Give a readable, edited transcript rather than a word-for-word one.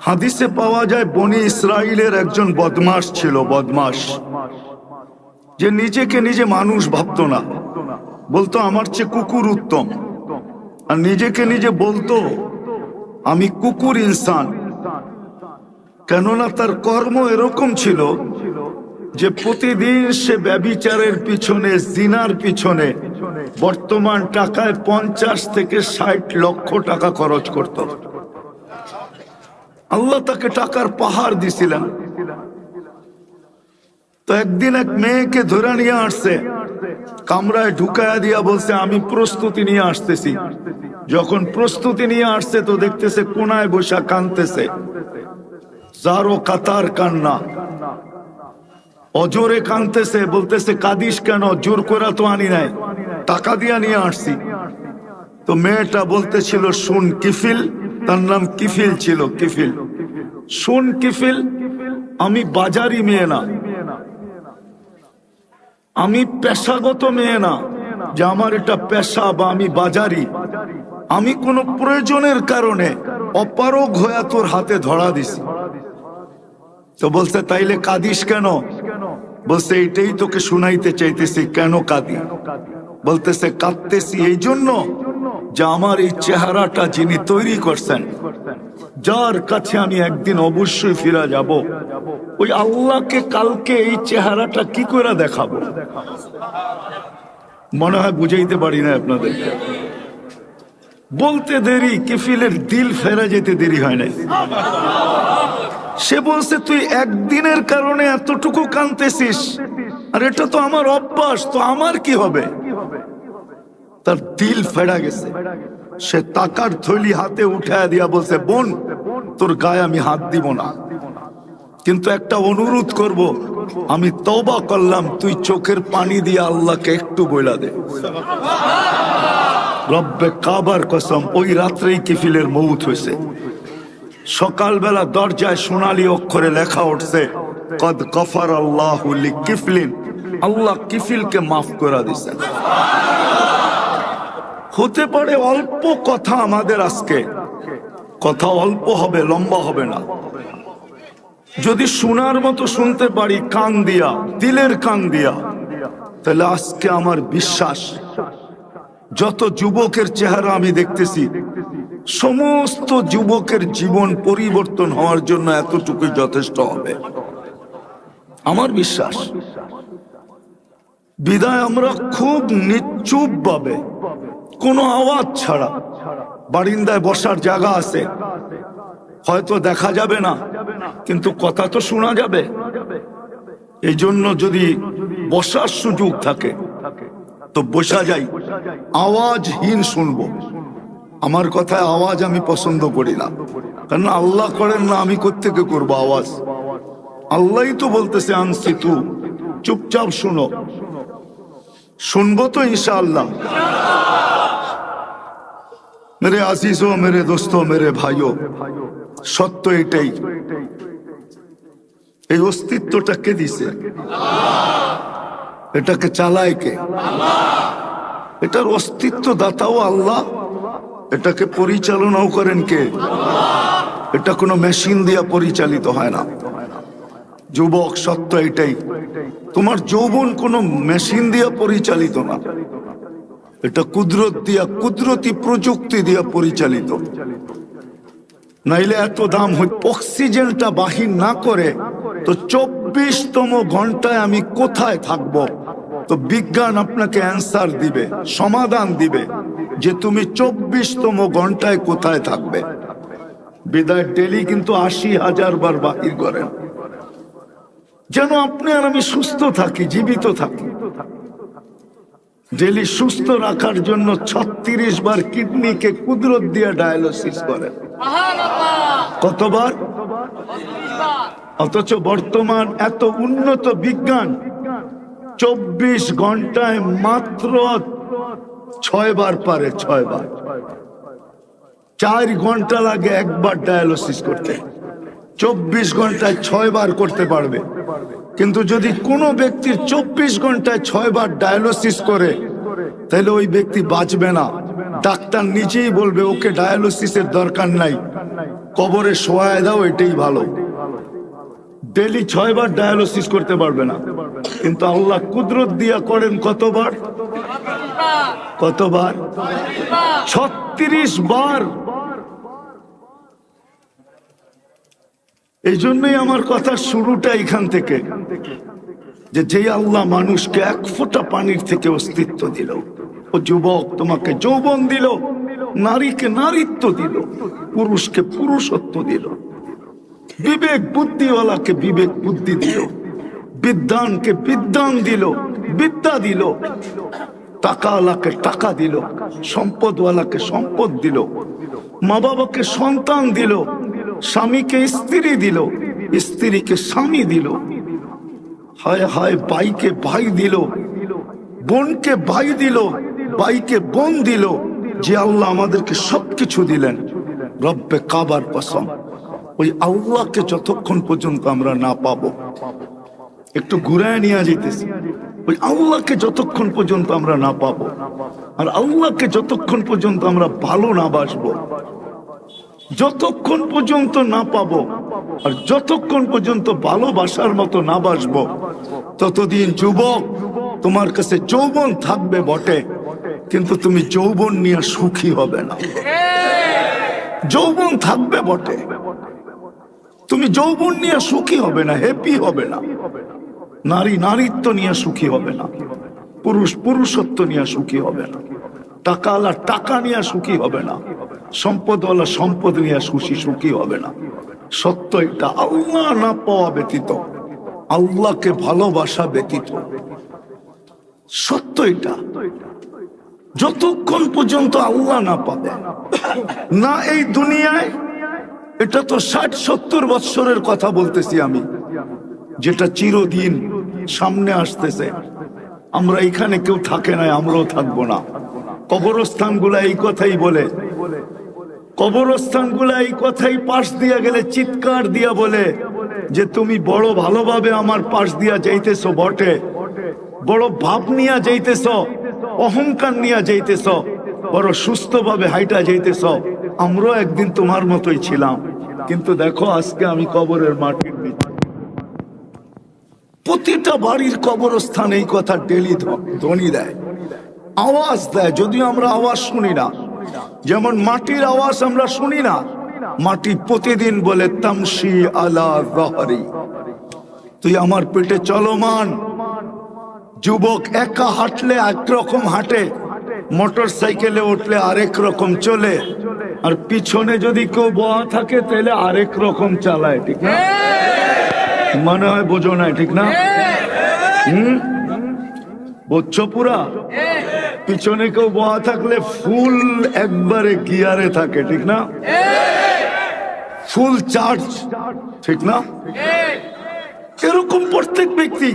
হাদিসে পাওয়া যায় বনি ইসরাইলের একজন বদমাশ ছিল, বদমাশ, যে নিজেকে নিজে মানুষ ভাবতো না, বলতো আমার চেয়ে কুকুর উত্তম, আর নিজেকে নিজে বলতো আমি কুকুর ইনসান। কেননা তার কর্ম এরকম ছিল যে প্রতিদিন সে ব্যভিচারের পিছনে, জিনার পিছনে বর্তমান টাকায় 50 থেকে 60 লক্ষ টাকা খরচ করত। আল্লাহ তাকে টাকার পাহাড় দিছিলেন। তো একদিন এক মেয়েকে ধরে নিয়ে আসছে, কামরায় ঢুকায়া দিয়া বলছে আমি প্রস্তুতি নিয়ে আসতেছি। যখন প্রস্তুতি নিয়ে আসছে তো দেখতেছে কোনায় বসা কাঁদতেছে, যারো কাতার কান্না, অজোরে কাঁদতেছে। বলতেছে কাঁদিস কেন? জোর করা তো আনি নাই, টাকা দিয়া নিয়ে আসছি। তো মেয়েটা বলতেছিল শুন কিফিল, তার নাম কিফিল ছিল, কিফিল, শুন কিফিল, আমি বাজারি মেয়ে না, আমি পেশাগত মেয়ে না যে আমার এটা পেশা বা আমি বাজারি। আমি কোনো প্রয়োজনের কারণে অপারগ হয়ে তোর হাতে ধরা দিছি। তো বলছে তাইলে কাঁদিস কেন? বলছে এইটাই তোকে শুনাইতে চাইতেছি, কেন কাঁদি? বলতেছে কাঁদতেছি এই জন্য যে আমার এই চেহারাটা যিনি তৈরি করছেন, যার কাছে আমি একদিন অবশ্যই ফিরে যাব, ওই আল্লাহকে কালকে এই চেহারাটা কি করে দেখাবো। মনে হয় বুঝাইতে পারি না আপনাদের। বলতে দেরি, কিফিলের দিল ফেরা যেতে দেরি হয় নাই। সে বলছে তুই একদিনের কারণে এতটুকু কাঁদতেছিস, আর এটা তো আমার অভ্যাস, তো আমার কি হবে? তার দিল ফেরা গেছে। সে টাকার থলি হাতে উঠায় দিয়া বলছে বোন, তোর গায়ে আমি হাত দিব না, কিন্তু একটা অনুরোধ করব, আমি তওবা করলাম, তুই চোখের পানি দিয়ে আল্লাহকে একটু বইলা দে। রব্বে কাবার কসম, ওই রাত্রেই কিফিলের মউত হয়েছে। সকালবেলা দরজায় সোনালী অক্ষরে লেখা উঠছে কদ গফার আল্লাহু লিকিফলিন, আল্লাহ কিফিলকে মাফ করে দিয়েছেন। হতে পারে অল্প কথা আমাদের আজকে, কথা অল্প হবে, লম্বা হবে না। যদি শোনার মতো শুনতে পারি কান দিয়া, দিলের কান দিয়া, তাহলে আজকে আমার বিশ্বাস যত যুবকের চেহারা আমি দেখতেছি, সমস্ত যুবকের জীবন পরিবর্তন হওয়ার জন্য এতটুকুই যথেষ্ট হবে, আমার বিশ্বাস। বিদায় আমরা খুব নিশ্চুপ ভাবে, কোনো আওয়াজ ছাড়া, বারিন্দায় বসার জায়গা আছে, হয়তো দেখা যাবে না কিন্তু কথা তো শোনা যাবে। এই জন্য যদি বসার সুযোগ থাকে তো বসা যাই, আওয়াজহীন শুনবো। আমার কথায় আওয়াজ আমি পছন্দ করি না, কারণ আল্লাহ করেন না, আমি কোত্থেকে করবো আওয়াজ? আল্লাহই তো বলতেছে আনসিতু, চুপচাপ শুনো। শুনবো তো ইনশাআল্লাহ। মেরে আজিজো, মেরে দোস্তো, মেরে ভাইও, সত্য এটাই, এই অস্তিত্বটা কে দিছে? এটাকে চালায় কে? এটার অস্তিত্ব দাতাও আল্লাহ, এটাকে পরিচালনাও করেন কে? এটা কোনো মেশিন দিয়া পরিচালিত হয় না। যুবক, সত্য এটাই, তোমার যৌবন কোনো মেশিন দিয়া পরিচালিত না, এটা কুদরত দিয়া, কুদরতি প্রযুক্তি দিয়া পরিচালিত। নাইলে এত দাম হয়। অক্সিজেনটা বাহির না করে তো 24তম ঘন্টায় আমি কোথায় থাকব? তো বিজ্ঞান আপনাকে অ্যান্সার দিবে, সমাধান দিবে যে তুমি 24তম ঘন্টায় কোথায় থাকবে। বিদায় ডেলি কিন্তু 80,000 বার বাহির করেন, যেন আপনি আর আমি সুস্থ থাকি, জীবিত থাকি। ডেলি সুস্থ রাখার জন্য 36 বার কিডনিকে কুদরত দিয়ে ডায়ালিসিস করেন। কতবার? অথচ বর্তমান এত উন্নত বিজ্ঞান 24 ঘন্টায় মাত্র 6 বার পারে, 6 বার। 4 ঘন্টা লাগে একবার ডায়ালিসিস করতে, 24 ঘন্টায় 6 বার করতে পারবে। কিন্তু যদি কোনো ব্যক্তির 24 ঘন্টায় 6 বার ডায়ালিসিস করে, তাহলে ওই ব্যক্তি বাঁচবে না। ডাক্তার নিজেই বলবে ওকে ডায়ালিসিসের দরকার নাই, কবরে শোয়ায় দাও, এটাই ভালো। ডেলি 6 বার ডায়ালিসিস করতে পারবে না, কিন্তু আল্লাহ কুদরত দিয়া করেন কতবার? কতবার? 36 বার। এই জন্যই আমার কথা শুরুটা এখান থেকে, যে আল্লাহ মানুষকে এক ফোঁটা পানির থেকে অস্তিত্ব দিল, ও যুবক তোমাকে যৌবন দিল, নারীকে নারীত্ব দিল, পুরুষকে পুরুষত্ব দিল, বিবেক বুদ্ধিওয়ালাকে বিবেক বুদ্ধি দিল, বিদ্যানকে বিদ্যান দিল, বিদ্যা দিল, টাকাওয়ালাকে টাকা দিল, সম্পদওয়ালাকে সম্পদ দিল, মা বাবাকে সন্তান দিল, স্বামীকে স্ত্রী দিল, স্ত্রীকে স্বামী দিল, হায় হায় ভাইকে ভাই দিল, বোনকে ভাই দিল, ভাইকে বোন দিল। যে আল্লাহ আমাদেরকে সবকিছু দিলেন, রব্বে কাবার কসম, ওই আল্লাহকে যতক্ষণ পর্যন্ত আমরা না পাবো, একটু ঘুরায় নিয়ে যেতেছি, ওই আল্লাহকে যতক্ষণ পর্যন্ত আমরা না পাবো, আর আল্লাহকে যতক্ষণ পর্যন্ত আমরা ভালো না বাসবো, যতক্ষণ পর্যন্ত না পাবো, আর যতক্ষণ পর্যন্ত ভালোবাসার মতো না বাসবো, ততদিন যুবক তোমার কাছে যৌবন থাকবে বটে, কিন্তু তুমি যৌবন নিয়ে সুখী হবে না। যৌবন থাকবে বটে, তুমি যৌবন নিয়ে সুখী হবে না, হ্যাপি হবে না। নারী নারীত্ব নিয়ে সুখী হবে না, পুরুষ পুরুষত্ব নিয়ে সুখী হবে না, টাকাওয়ালা টাকা নিয়ে সুখী হবে না, সম্পদওয়ালা সম্পদ নিয়ে সুখী হবে না। সত্য এটা, আল্লাহ না পাওয়া ব্যতীত, আল্লাহকে ভালোবাসা ব্যতীত, সত্য এটা। যতক্ষণ পর্যন্ত আল্লাহ না পাবে না এই দুনিয়ায়, এটা তো 60-70 বৎসরের কথা বলতেছি আমি, যেটা চিরদিন সামনে আসতেছে। আমরা এখানে কেউ থাকে না, আমরাও থাকবো না। কবরস্থান গুলা এই কথাই বলে, কবরস্থান গুলা এই কথাই পাশ দিয়া গেলে চিৎকার দিয়া বলে যে তুমি বড় ভালোভাবে আমার পাশ দিয়া যাইতেছ বটে, বড় ভাব নিয়া যাইতেছ, অহংকার নিয়া যাইতেছ, বড় সুস্থ ভাবে হাইটা যাইতেছ, আমরাও একদিন তোমার মতোই ছিলাম, কিন্তু দেখো আজকে আমি কবরের মাটির নিচে। প্রতিটা বাড়ির কবরস্থান এই কথা ডেলি ধ্বনি দেয়, আওয়াজ দেয়, যদিও আমরা আওয়াজ শুনি না। যেমন মাটির আওয়াজ আমরা শুনি না, মাটি প্রতিদিন বলে তামশি আলা যাহরি, তুই আমার পেটে চলমান। যুবক একা হাঁটলে একরকম হাঁটে, মোটর সাইকেলে উঠলে আরেক রকম চলে, আর পিছনে যদি কেউ বয়া থাকে তাহলে আরেক রকম চালায়, ঠিক না? মনে হয় বোঝো না, ঠিক না? বুঝছো পুরা? পিছনে কেউ বয়া থাকলে ফুল একবারে গিয়ারে থাকে, ঠিক না? ফুল চার্জ, ঠিক না? এরকম প্রত্যেক ব্যক্তি